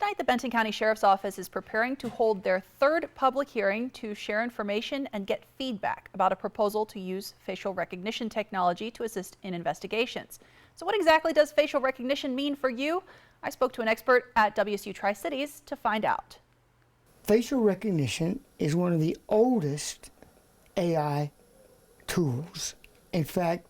Tonight, the Benton County Sheriff's Office is preparing to hold their third public hearing to share information and get feedback about a proposal to use facial recognition technology to assist in investigations. So what exactly does facial recognition mean for you? I spoke to an expert at WSU Tri-Cities to find out. Facial recognition is one of the oldest AI tools. In fact,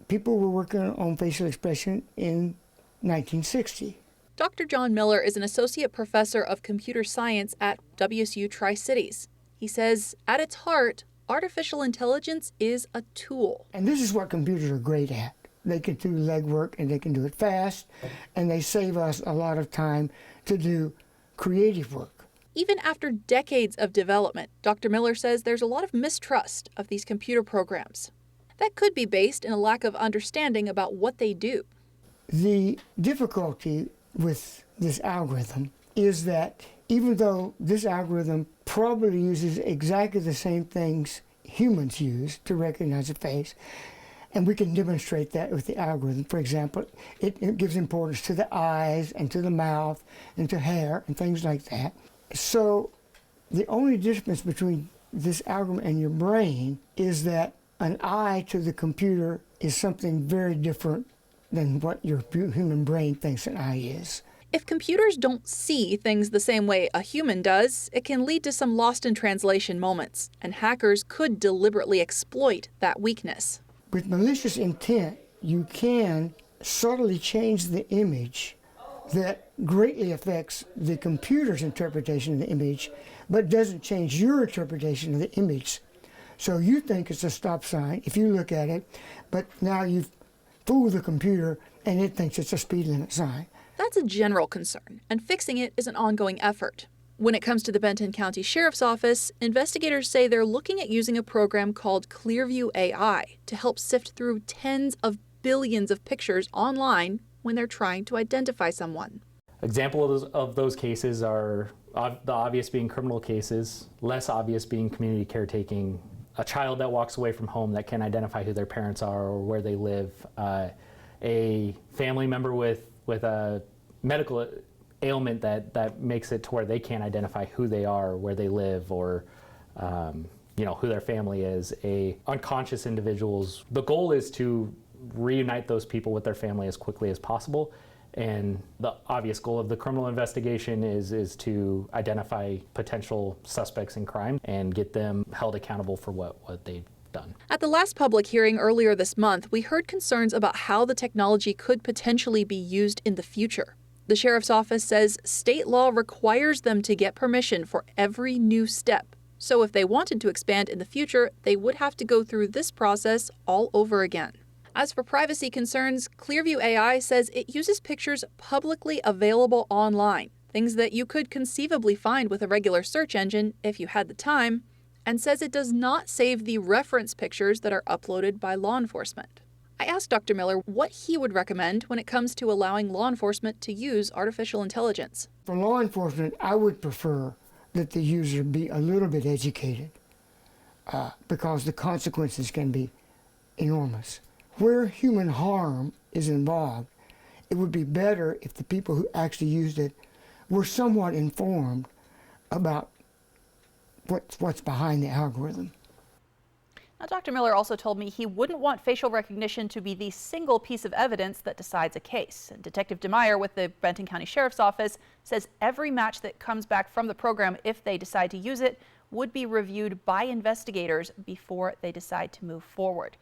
people were working on facial expression in 1960. Dr. John Miller is an associate professor of computer science at WSU Tri-Cities. He says, at its heart, artificial intelligence is a tool. And this is what computers are great at. They can do legwork and they can do it fast, and they save us a lot of time to do creative work. Even after decades of development, Dr. Miller says there's a lot of mistrust of these computer programs. That could be based in a lack of understanding about what they do. The difficulty with this algorithm is that even though this algorithm probably uses exactly the same things humans use to recognize a face, and we can demonstrate that with the algorithm. For example, it gives importance to the eyes and to the mouth and to hair and things like that. So the only difference between this algorithm and your brain is that an eye to the computer is something very different than what your human brain thinks an eye is. If computers don't see things the same way a human does, it can lead to some lost in translation moments, and hackers could deliberately exploit that weakness. With malicious intent, you can subtly change the image that greatly affects the computer's interpretation of the image, but doesn't change your interpretation of the image. So you think it's a stop sign if you look at it, but now you've fooled the computer and it thinks it's a speed limit sign. That's a general concern, and fixing it is an ongoing effort. When it comes to the Benton County Sheriff's Office, investigators say they're looking at using a program called Clearview AI to help sift through tens of billions of pictures online when they're trying to identify someone. Examples of those cases are the obvious being criminal cases, less obvious being community caretaking, a child that walks away from home that can't identify who their parents are or where they live, a family member with a medical ailment that makes it to where they can't identify who they are, where they live, or who their family is, unconscious individuals. The goal is to reunite those people with their family as quickly as possible. And the obvious goal of the criminal investigation is to identify potential suspects in crime and get them held accountable for what they've done. At the last public hearing earlier this month, we heard concerns about how the technology could potentially be used in the future. The Sheriff's Office says state law requires them to get permission for every new step. So if they wanted to expand in the future, they would have to go through this process all over again. As for privacy concerns, Clearview AI says it uses pictures publicly available online, things that you could conceivably find with a regular search engine if you had the time, and says it does not save the reference pictures that are uploaded by law enforcement. I asked Dr. Miller what he would recommend when it comes to allowing law enforcement to use artificial intelligence. For law enforcement, I would prefer that the user be a little bit educated because the consequences can be enormous. Where human harm is involved, it would be better if the people who actually used it were somewhat informed about what's behind the algorithm. Now, Dr. Miller also told me he wouldn't want facial recognition to be the single piece of evidence that decides a case. And Detective DeMeyer with the Benton County Sheriff's Office says every match that comes back from the program, if they decide to use it, would be reviewed by investigators before they decide to move forward.